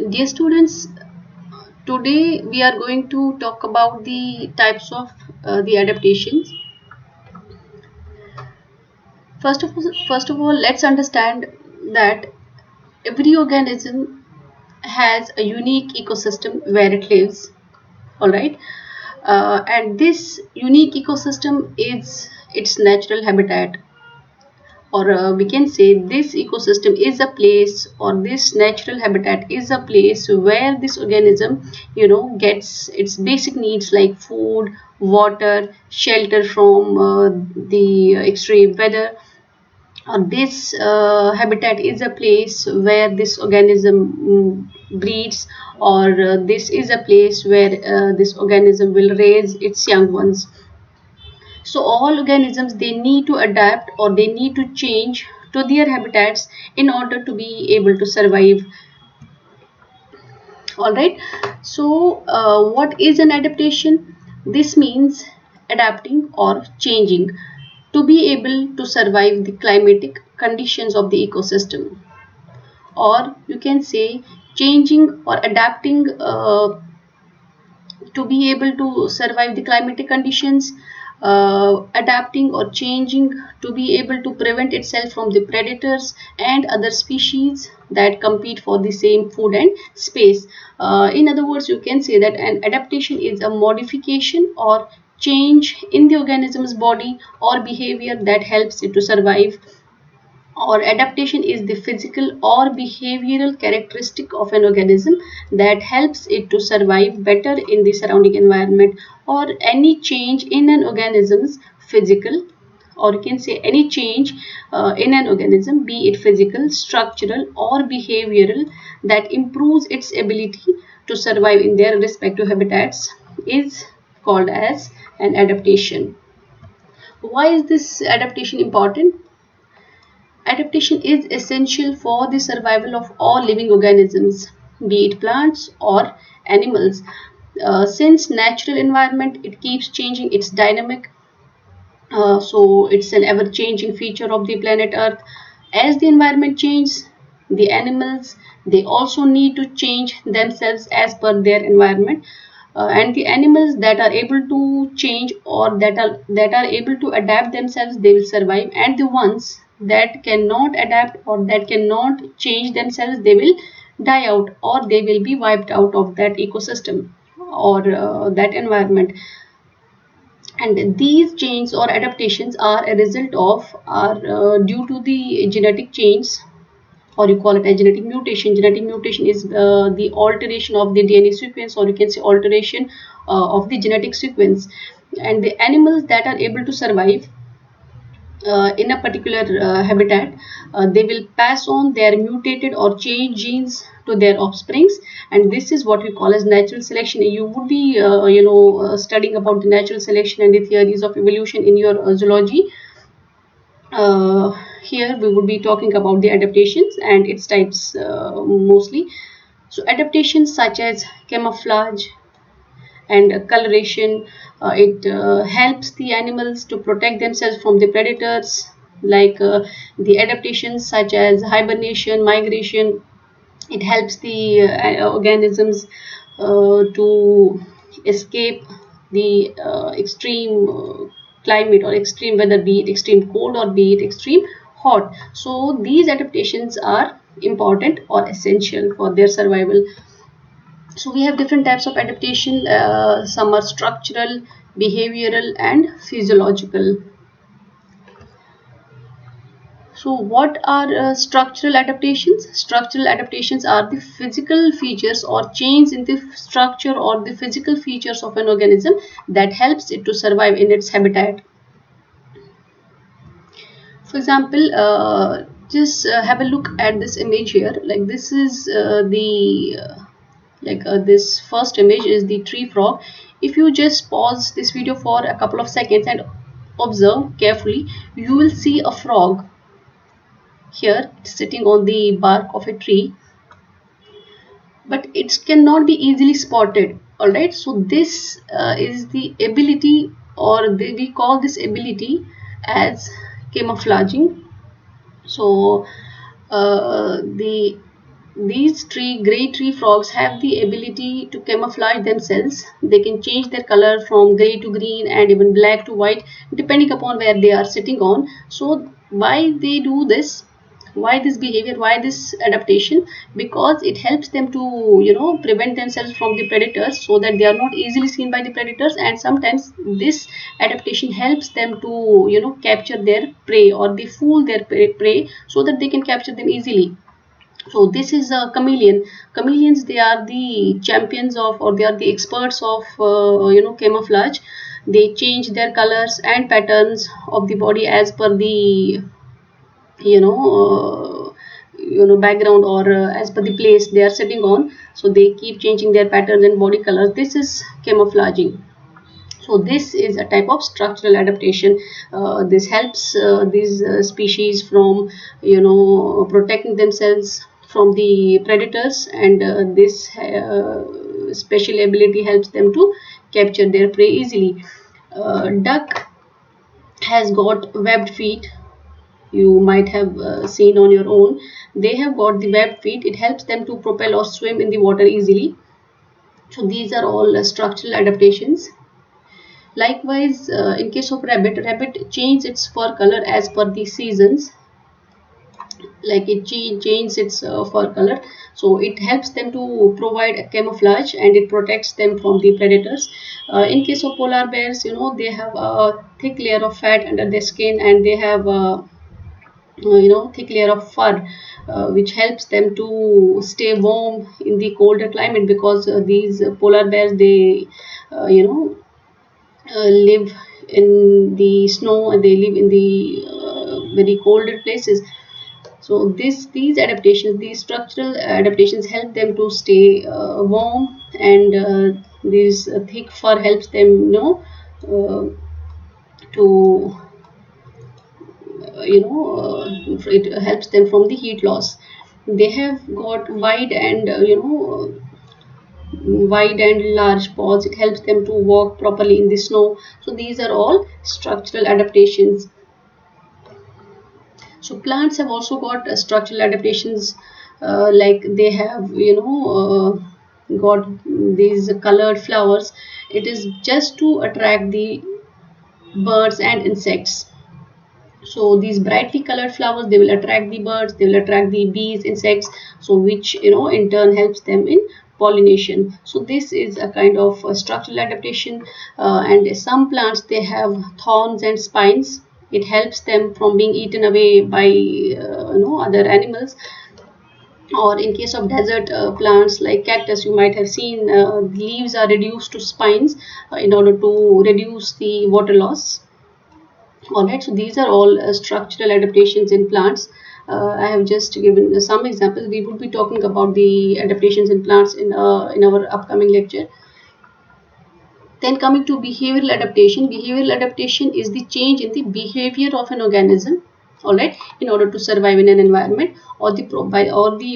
Dear students, today we are going to talk about the types of the adaptations. First of all, let's understand that every organism has a unique ecosystem where it lives. All right, and this unique ecosystem is its natural habitat, or we can say this ecosystem is a place, or this natural habitat is a place where this organism gets its basic needs like food, water, shelter from the extreme weather. Or this habitat is a place where this organism breeds, or this is a place where this organism will raise its young ones. So all organisms, they need to adapt, or they need to change to their habitats in order to be able to survive. All right. So what is an adaptation? This means adapting or changing to be able to survive the climatic conditions of the ecosystem, or you can say changing or adapting to be able to survive the climatic conditions, adapting or changing to be able to prevent itself from the predators and other species that compete for the same food and space. In other words, you can say that an adaptation is a modification or change in the organism's body or behavior that helps it to survive. Or adaptation is the physical or behavioral characteristic of an organism that helps it to survive better in the surrounding environment. Or any change in an organism's physical, or you can say any change in an organism, be it physical, structural, or behavioral, that improves its ability to survive in their respective habitats, is called as an adaptation. Why is this adaptation important? Adaptation is essential for the survival of all living organisms, be it plants or animals. Since natural environment, it keeps changing its dynamic, so it's an ever-changing feature of the planet Earth. As the environment changes, the animals, they also need to change themselves as per their environment. And the animals that are able to change, or that are able to adapt themselves, they will survive. And the ones that cannot adapt or that cannot change themselves, they will die out, or they will be wiped out of that ecosystem or that environment. And these changes or adaptations are a result of, are due to the genetic change, or you call it a genetic mutation. Genetic mutation is the alteration of the DNA sequence, or you can say alteration of the genetic sequence. And the animals that are able to survive in a particular habitat, they will pass on their mutated or changed genes to their offsprings, and this is what we call as natural selection. You would be studying about the natural selection and the theories of evolution in your zoology. Here we would be talking about the adaptations and its types mostly. So adaptations such as camouflage and coloration, it helps the animals to protect themselves from the predators, like the adaptations such as hibernation, migration. It helps the organisms to escape the extreme climate or extreme weather, be it extreme cold or be it extreme hot. So these adaptations are important or essential for their survival. So we have different types of adaptation. Some are structural, behavioral, and physiological. So what are structural adaptations? Structural adaptations are the physical features or change in the structure or the physical features of an organism that helps it to survive in its habitat. For example, just have a look at this image here. Like this is this first image is the tree frog. If you just pause this video for a couple of seconds and observe carefully, you will see a frog here sitting on the bark of a tree, but it cannot be easily spotted. All right, so this is the ability, or we call this ability as camouflaging. So the These gray tree frogs have the ability to camouflage themselves. They can change their color from gray to green and even black to white depending upon where they are sitting on. So why they do this? Why this behavior? Why this adaptation? Because it helps them to prevent themselves from the predators, so that they are not easily seen by the predators. And sometimes this adaptation helps them to capture their prey, or they fool their prey so that they can capture them easily. So this is a chameleon. Chameleons, they are the champions of, or they are the experts of camouflage. They change their colors and patterns of the body as per the you know background, or as per the place they are sitting on. So they keep changing their patterns and body colors. This is camouflaging. So this is a type of structural adaptation. This helps these species from protecting themselves from the predators, and this special ability helps them to capture their prey easily. Duck has got webbed feet. You might have seen on your own. They have got the webbed feet. It helps them to propel or swim in the water easily. So these are all structural adaptations. Likewise, in case of rabbit changes its fur color as per the seasons. Like it changes its fur color, so it helps them to provide a camouflage, and it protects them from the predators. In case of polar bears, they have a thick layer of fat under their skin, and they have a thick layer of fur, which helps them to stay warm in the colder climate, because these polar bears, they live in the snow, and they live in the very colder places. So these adaptations, these structural adaptations, help them to stay warm, and this thick fur helps them uh, to it helps them from the heat loss. They have got wide and large paws. It helps them to walk properly in the snow. So these are all structural adaptations. So plants have also got structural adaptations, like they have got these colored flowers. It is just to attract the birds and insects. So these brightly colored flowers, they will attract the birds, they will attract the bees, insects, so which in turn helps them in pollination. So this is a kind of structural adaptation. And some plants, they have thorns and spines. It helps them from being eaten away by other animals. Or in case of desert plants like cactus, you might have seen leaves are reduced to spines in order to reduce the water loss. Alright, so these are all structural adaptations in plants. I have just given some examples. We would be talking about the adaptations in plants in our upcoming lecture. Then coming to behavioral adaptation. Behavioral adaptation is the change in the behavior of an organism, alright, in order to survive in an environment, or the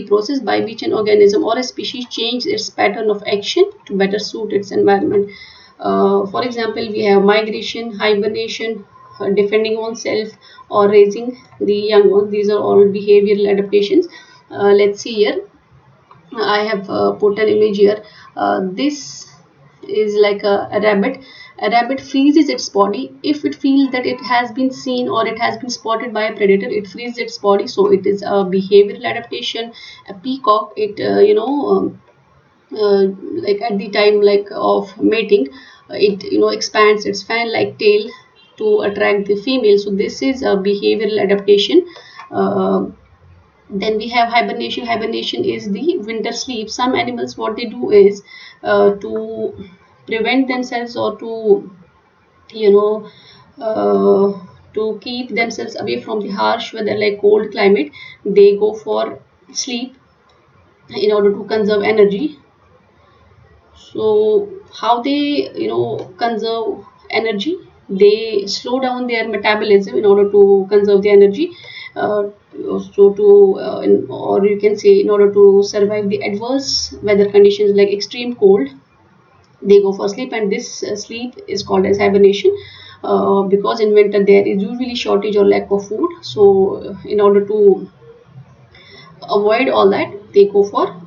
process by which an organism or a species change its pattern of action to better suit its environment. For example, we have migration, hibernation, defending oneself, or raising the young ones. These are all behavioral adaptations. Let's see here. I have put an image here. This is like a rabbit. A rabbit freezes its body if it feels that it has been seen or it has been spotted by a predator. It freezes its body, so it is a behavioral adaptation. A peacock, it like at the time like of mating, it expands its fan-like tail to attract the female. So this is a behavioral adaptation. Then we have hibernation. Hibernation is the winter sleep. Some animals, what they do is to prevent themselves, or to you know to keep themselves away from the harsh weather like cold climate, they go for sleep in order to conserve energy. So how they conserve energy? They slow down their metabolism in order to conserve the energy. Uh, or you can say, in order to survive the adverse weather conditions like extreme cold, they go for sleep, and this sleep is called as hibernation. Because in winter there is usually shortage or lack of food. So in order to avoid all that, they go for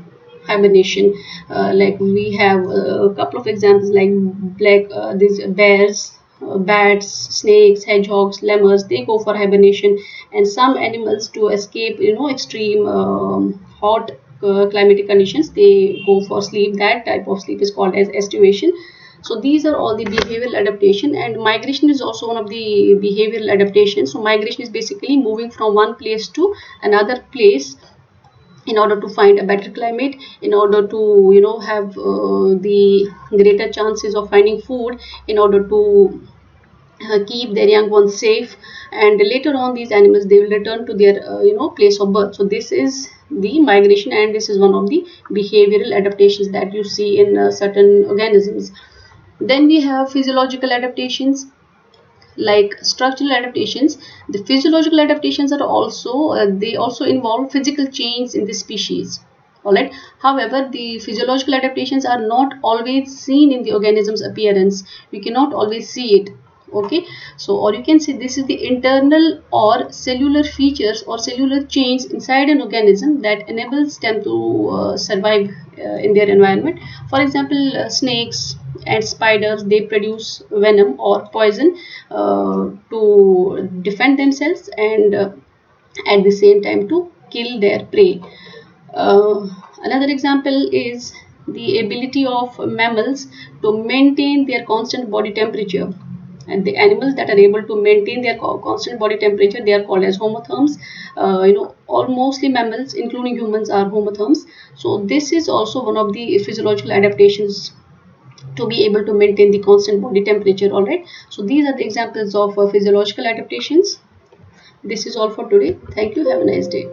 hibernation. Like we have a couple of examples like these bears, bats, snakes, hedgehogs, lemurs, they go for hibernation. And some animals, to escape extreme hot climatic conditions, they go for sleep. That type of sleep is called as estivation. So these are all the behavioral adaptation. And migration is also one of the behavioral adaptations. So migration is basically moving from one place to another place in order to find a better climate, in order to have the greater chances of finding food, in order to keep their young ones safe. And later on, these animals, they will return to their place of birth. So this is the migration, and this is one of the behavioral adaptations that you see in certain organisms. Then we have physiological adaptations, like structural adaptations. The physiological adaptations are also they also involve physical change in the species. All right. However, the physiological adaptations are not always seen in the organism's appearance. We cannot always see it. Okay. So, or you can say this is the internal or cellular features or cellular change inside an organism that enables them to survive in their environment. For example, snakes and spiders, they produce venom or poison to defend themselves, and at the same time to kill their prey. Another example is the ability of mammals to maintain their constant body temperature. And the animals that are able to maintain their constant body temperature, they are called as homotherms. All mostly mammals, including humans, are homotherms. So this is also one of the physiological adaptations, to be able to maintain the constant body temperature. All right. So these are the examples of physiological adaptations. This is all for today. Thank you. Have a nice day.